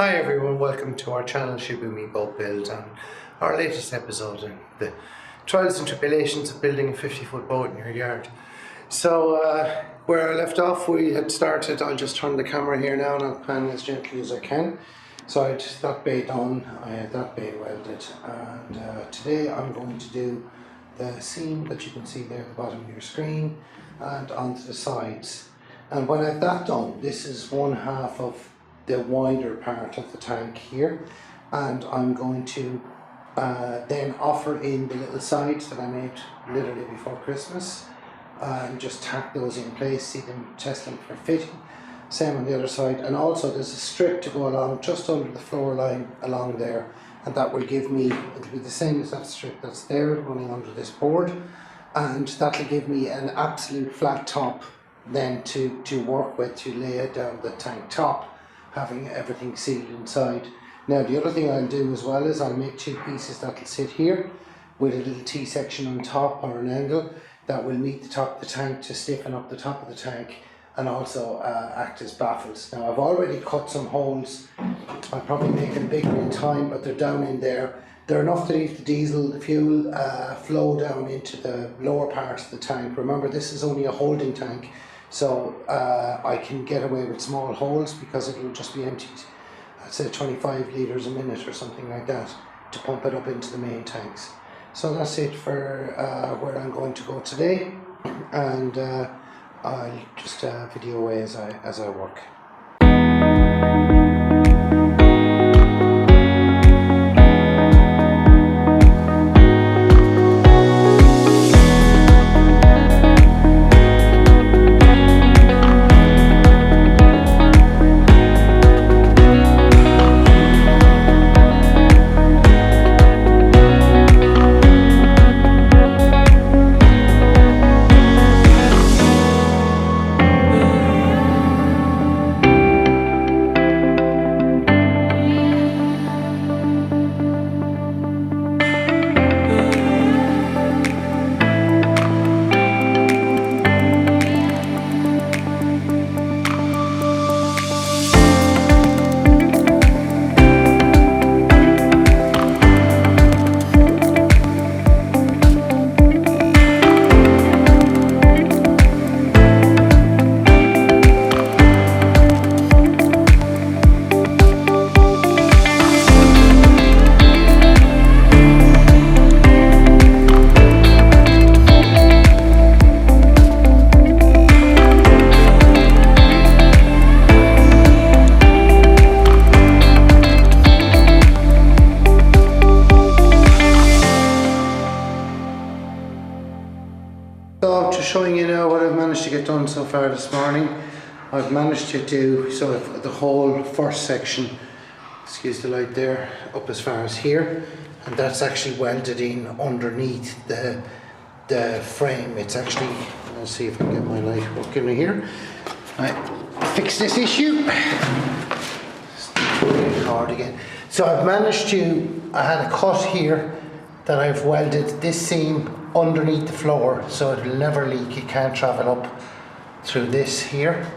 Hi everyone, welcome to our channel Shibumi Boat Build and our latest episode in the trials and tribulations of building a 50-foot boat in your yard. So where I left off, we had started. I'll just turn the camera here now and I'll pan as gently as I can. So I had that bay done, I had that bay welded, and today I'm going to do the seam that you can see there at the bottom of your screen and onto the sides. And when I have that done, this is one half of the wider part of the tank here, and I'm going to then offer in the little sides that I made literally before Christmas and just tack those in place, see them, test them for fitting. Same on the other side, and also there's a strip to go along just under the floor line along there, and that will give me, it'll be the same as that strip that's there running under this board, and that'll give me an absolute flat top then to work with to lay it down the tank top, having everything sealed inside. Now the other thing I'll do as well is I'll make two pieces that'll sit here with a little T-section on top or an angle that will meet the top of the tank to stiffen up the top of the tank and also act as baffles. Now I've already cut some holes. I'll probably make them bigger in time, but they're down in there. They're enough to leave the diesel fuel flow down into the lower part of the tank. Remember, this is only a holding tank, so I can get away with small holes because it will just be emptied, I'd say 25 litres a minute or something like that, to pump it up into the main tanks. So that's it for where I'm going to go today, and I'll just video away as I work. So I'm just showing you now what I've managed to get done so far this morning. I've managed to do sort of the whole first section, excuse the light there, up as far as here, and that's actually welded in underneath the frame. It's actually, let's see if I can get my light working here. I fix this issue. It's really hard again. So I've managed to, I had a cut here that I've welded this seam underneath the floor, so it'll never leak. It can't travel up through this here.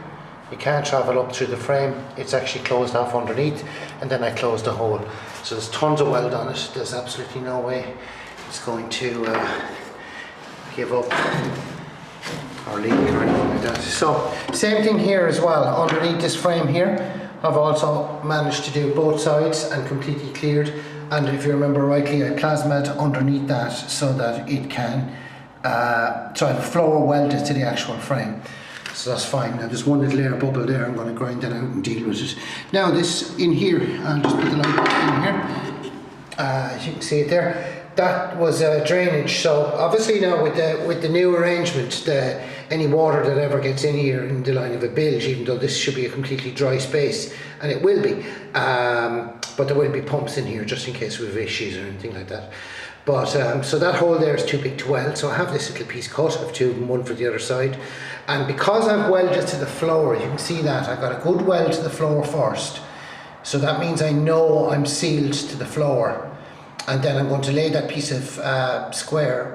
It can't travel up through the frame. It's actually closed off underneath, and then I closed the hole. So there's tons of weld on it. There's absolutely no way it's going to give up or leak or anything like that. So same thing here as well. Underneath this frame here, I've also managed to do both sides and completely cleared. And if you remember rightly, I plasmad underneath that so that it can, so I have a floor welded to the actual frame. So that's fine. Now there's one little air bubble there, I'm going to grind that out and deal with it. Now this in here, I'll just put the light in here, as you can see it there. That was drainage, so obviously now with the new arrangement, any water that ever gets in here in the line of a bilge, even though this should be a completely dry space, and it will be, but there will be pumps in here just in case we have issues or anything like that. But so that hole there is too big to weld, so I have this little piece cut. I have two of them, one for the other side, and because I've welded to the floor, you can see that I got a good weld to the floor first, so that means I know I'm sealed to the floor. And then I'm going to lay that piece of square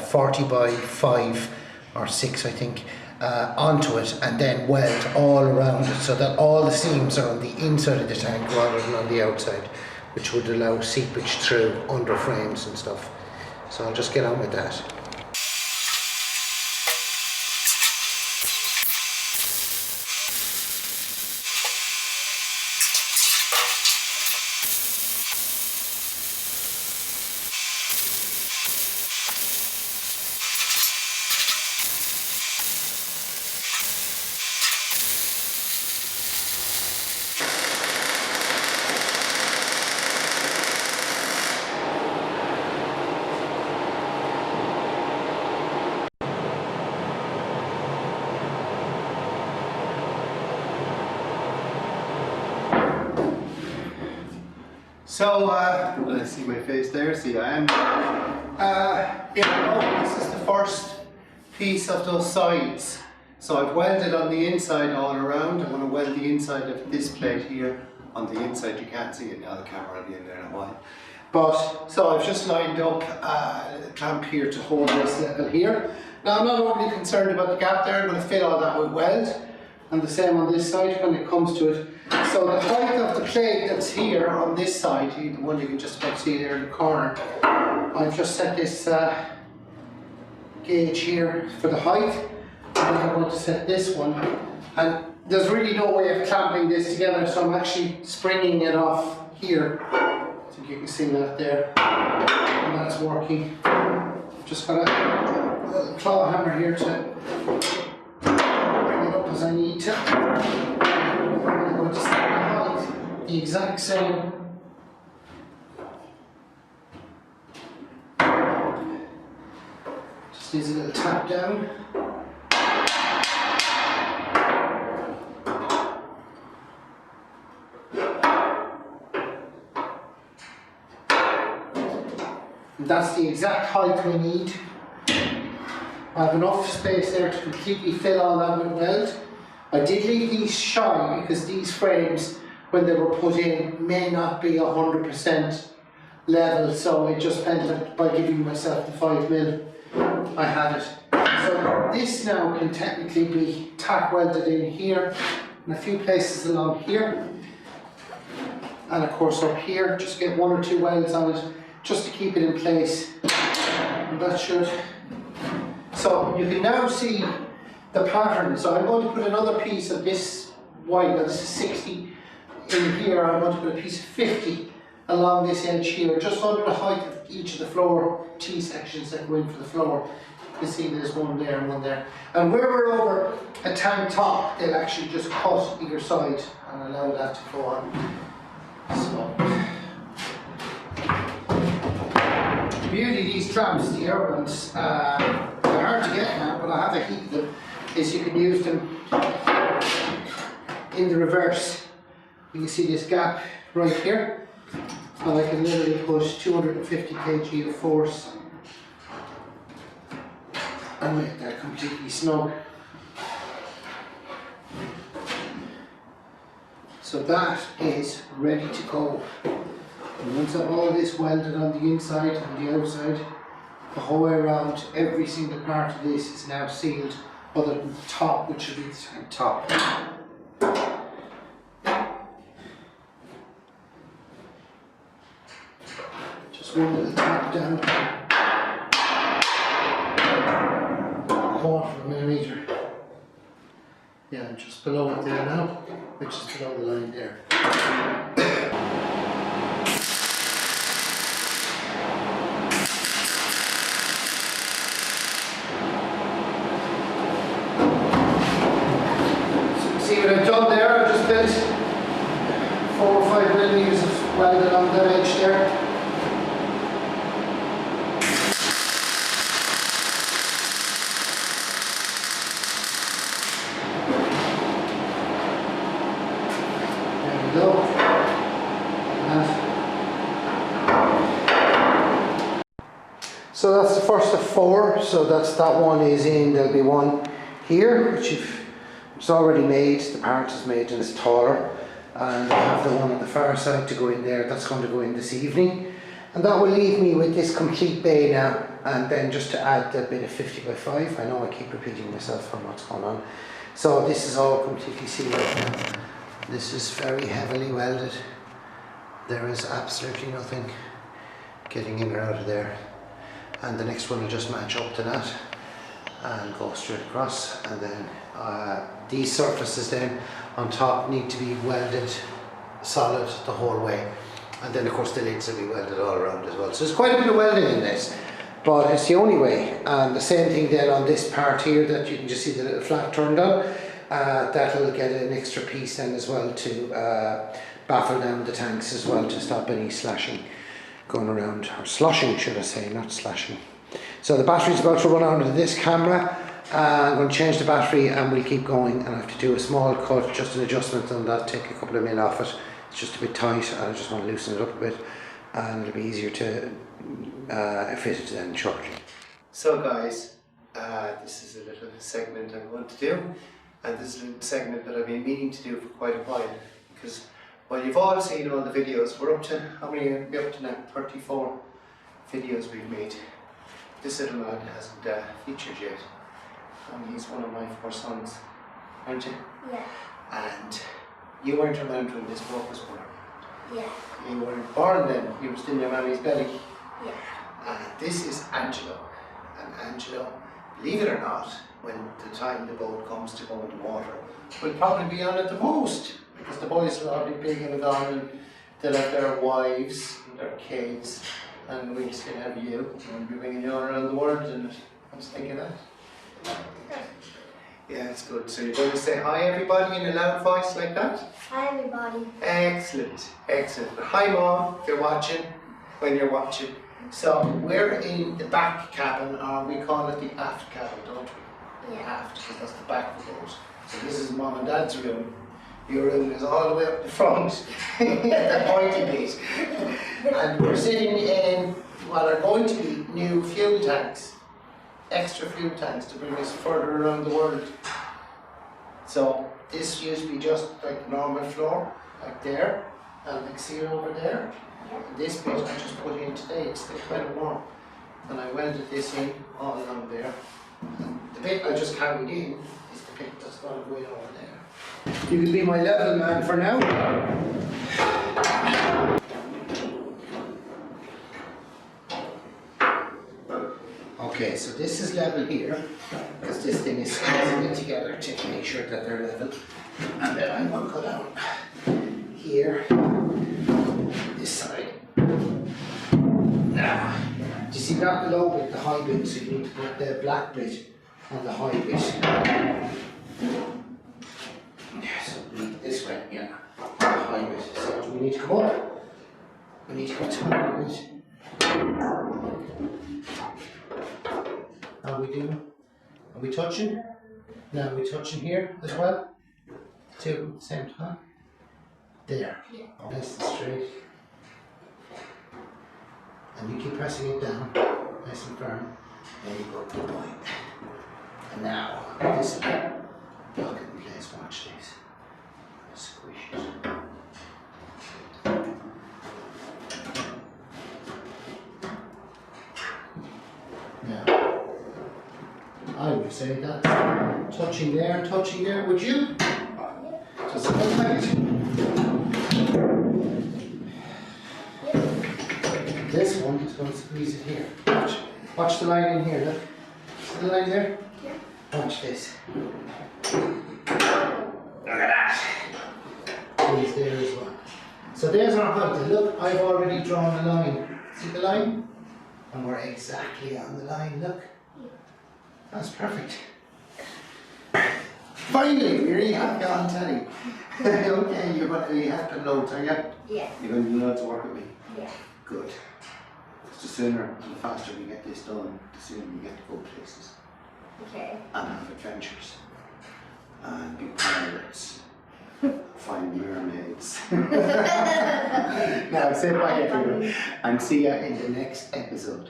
40 by 5 or 6 I think, onto it and then weld all around it so that all the seams are on the inside of the tank rather than on the outside, which would allow seepage through under frames and stuff. So I'll just get on with that. So, I see my face there, see I am. This is the first piece of those sides. So I've welded on the inside all around. I'm going to weld the inside of this plate here on the inside. You can't see it now, the camera will be in there in a while. But, so I've just lined up a clamp here to hold this level here. Now I'm not overly concerned about the gap there. I'm going to fill all that with weld. And the same on this side when it comes to it. So the height of the plate that's here on this side, the one you can just about see there in the corner, I've just set this gauge here for the height, and I'm going to set this one. And there's really no way of clamping this together, so I'm actually springing it off here. I think you can see that there, and that's working. Just got a little claw hammer here to bring it up as I need to. I'm going to set the height the exact same. Just needs a little tap down. And that's the exact height we need. I have enough space there to completely fill all that with weld. I did leave these shy because these frames, when they were put in, may not be 100% level, so it just ended by giving myself the 5mm. I had it. So this now can technically be tack welded in here, and a few places along here, and of course up here. Just get one or two welds on it, just to keep it in place, and that should. So you can now see the pattern. So I'm going to put another piece of this white, now this is 60 in here. I'm going to put a piece of 50 along this edge here, just under the height of each of the floor T-sections that go in for the floor. You can see there's one there and one there. And where we're over a tank top, they'll actually just cut either side and allow that to go on. So, the beauty of these tramps, the air ones, they're hard to get now, but I have a heat of them, is you can use them in the reverse. You can see this gap right here, and I can literally push 250 kg of force and make that completely snug. So that is ready to go. And once I've all this welded on the inside and the outside, the whole way around, every single part of this is now sealed, other than the top, which will be the tank top. Just one little tap down, 1/4 mm. Yeah, I'm just below it there now, which is below the line there. See what I've done there? I've just built 4 or 5 mm of weld along that edge there. There we go. So that's the first of 4. So that one is in. There'll be one here, which it's already made. The part is made and it's taller, and I have the one on the far side to go in there. That's going to go in this evening, and that will leave me with this complete bay now. and then just to add a bit of 50x5. I know I keep repeating myself on what's going on. So this is all completely sealed now. This is very heavily welded. There is absolutely nothing getting in or out of there. And the next one will just match up to that and go straight across. And then these surfaces then on top need to be welded solid the whole way. And then of course the lids will be welded all around as well. So there's quite a bit of welding in this, but it's the only way. And the same thing then on this part here that you can just see the little flap turned on. That'll get an extra piece then as well to baffle down the tanks as well, to stop any slashing going around, or sloshing should I say, not slashing. So the battery's about to run out of this camera. I'm going to change the battery and we'll keep going, and I have to do a small cut, just an adjustment on that, take a couple of mil off it. It's just a bit tight and I just want to loosen it up a bit, and it'll be easier to fit it then shortly. So guys, this is a little segment I'm going to do, and this is a segment that I've been meaning to do for quite a while, because well, you've all seen all the videos. We're up to, how many are we up to now? 34 videos we've made. This little man hasn't featured yet, and he's one of my 4 sons, aren't you? Yeah. And you weren't around when this book was born. Yeah. You weren't born then, you were still in your mammy's belly. Yeah. And this is Angelo. And Angelo, believe it or not, when the time the boat comes to go in the water, will probably be on it the most, because the boys will all be big and gone, and they'll have their wives and their kids, and we'll still have you, and we'll be bringing you all around the world, and I was thinking that. Yeah, it's good. So you're going to say hi everybody in a loud voice like that? Hi everybody. Excellent, excellent. Hi Mom, if you're watching, when you're watching. So we're in the back cabin, or we call it the aft cabin, don't we? Yeah. Aft, because that's the back of the boat. So this is Mom and Dad's room. Your room is all the way up the front, the pointy bit. And we're sitting in what are going to be new fuel tanks. Extra fuel tanks to bring us further around the world. So this used to be just like the normal floor, like there, and like see over there. And this bit I just put in today, it's still kind of warm. And I welded this in all along there. And the bit I just carried in is the bit that's going to go in over there. You can be my level man for now. Okay, so this is level here, because this thing is squeezing it together to make sure that they're level. And then I'm going to go down here, this side. Now, do you see that below bit, the high bit, so you need to put the black bit on the high bit. So this way, yeah, the high bit. So we need to come up, we need to go to the high bit. How we doing? Are we touching? Now are we touching here as well? Two at the same time? There. Yeah. Nice and straight. And you keep pressing it down, nice and firm. There you go, good boy. And now, this will lock it in place, watch this. Squish it. Now, I would say that's touching there, would you? Just a little bit. This one is going to squeeze it here. Watch the line in here, look. See the line there? Yeah. Watch this. Look at that. Squeeze there as well. So there's our height. Look, I've already drawn a line. See the line? And we're exactly on the line, look. That's perfect. Finally, you're really happy on telly. Okay, you're going to be happy loads, are you? Yeah. You're going to do loads of work with me? Yeah. Good. The sooner and the faster we get this done, the sooner we get to go places. Okay. And have adventures. And be pirates. Find mermaids. Now say bye everyone. And see you in the next episode.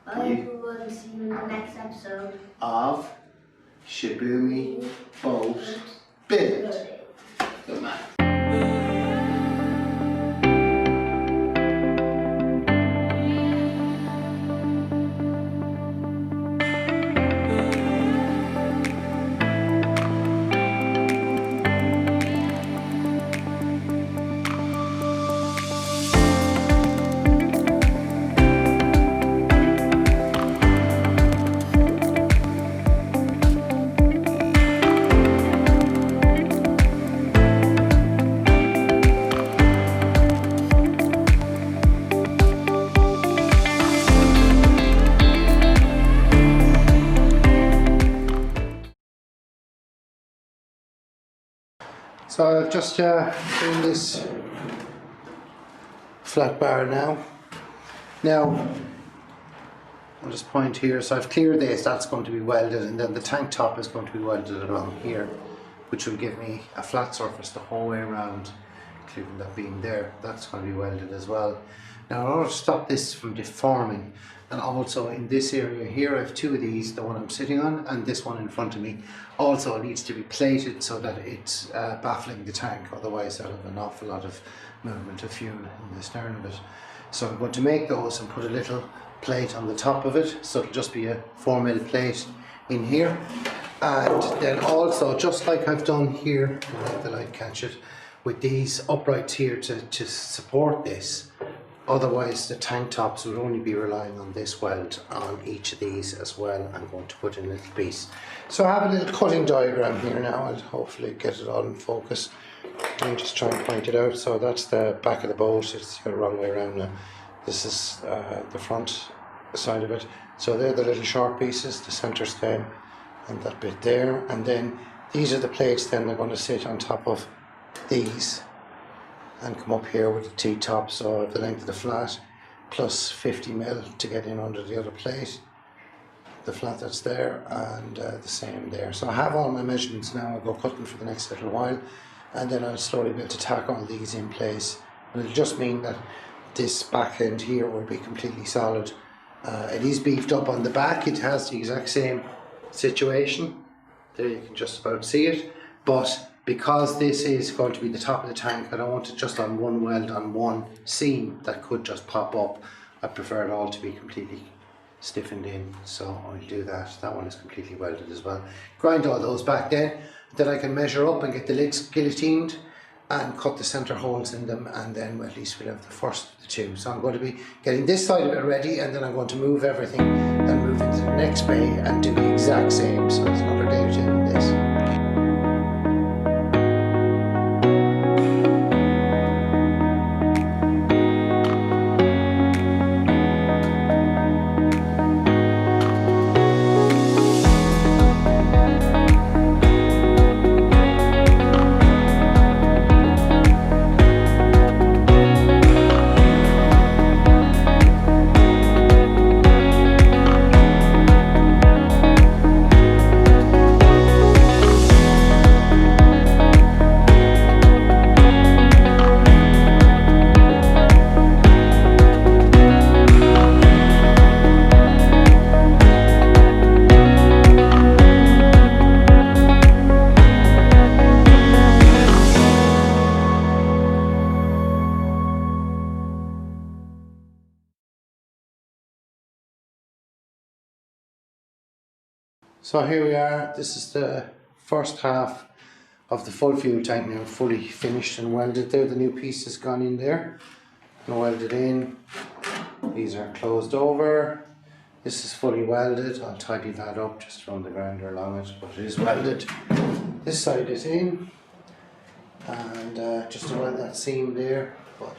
Bye everyone, see you in the next episode Of Shibumi Boat Build. Good man. So I've just doing this flat bar now. Now, I'll just point here, so I've cleared this, that's going to be welded, and then the tank top is going to be welded along here, which will give me a flat surface the whole way around, including that beam there. That's going to be welded as well. Now, in order to stop this from deforming, and also in this area here, I have two of these, the one I'm sitting on and this one in front of me, also needs to be plated so that it's baffling the tank, otherwise there'll have an awful lot of movement of fuel in the stern of it. So I'm going to make those and put a little plate on the top of it, so it'll just be a 4mm plate in here. And then also, just like I've done here, let the light catch it, with these uprights here to support this, otherwise the tank tops will only be relying on this weld on each of these as well. I'm going to put in a little piece. So I have a little cutting diagram here now. I'll hopefully get it all in focus and just try and point it out. So that's the back of the bolt, it's the wrong way around now. This is the front side of it. So they're the little short pieces, the centre stem and that bit there. And then these are the plates then they're going to sit on top of these and come up here with the T-top. So the length of the flat plus 50mm to get in under the other plate. The flat that's there and the same there. So I have all my measurements now. I'll go cutting for the next little while and then I'll slowly be able to tack all these in place. And it'll just mean that this back end here will be completely solid. It is beefed up on the back, it has the exact same situation. There you can just about see it, but because this is going to be the top of the tank, I don't want it just on one weld on one seam that could just pop up. I prefer it all to be completely stiffened in, so I'll do that. That one is completely welded as well. Grind all those back then I can measure up and get the lids guillotined and cut the centre holes in them, and then at least we'll have the first of the two. So I'm going to be getting this side of it ready, and then I'm going to move everything and move into the next bay and do the exact same. So it's another day or two in this. So here we are, this is the first half of the full fuel tank now, fully finished and welded there. The new piece has gone in there and welded in. These are closed over. This is fully welded. I'll tidy that up, just run the grinder along it, but it is welded. This side is in, and just to weld that seam there, but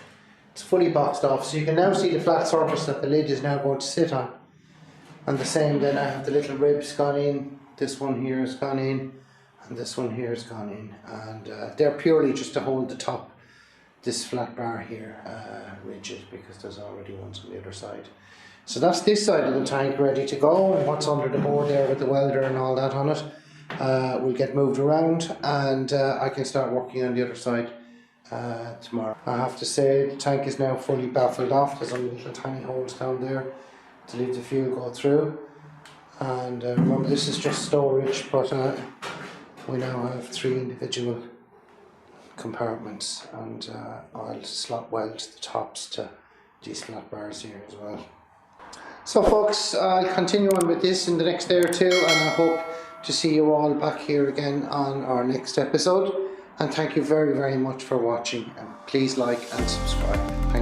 it's fully boxed off. So you can now see the flat surface that the lid is now going to sit on. And the same, then I have the little ribs gone in, this one here has gone in, and this one here has gone in, and they're purely just to hold the top, this flat bar here, rigid, because there's already ones on the other side. So that's this side of the tank ready to go, and what's under the board there with the welder and all that on it will get moved around, and I can start working on the other side tomorrow. I have to say the tank is now fully baffled off. There's only little tiny holes down there to leave the fuel go through, and remember this is just storage, but we now have 3 individual compartments, and I'll slot weld the tops to these flat bars here as well. So folks, I'll continue on with this in the next day or two, and I hope to see you all back here again on our next episode, and thank you very much for watching, and please like and subscribe. Thank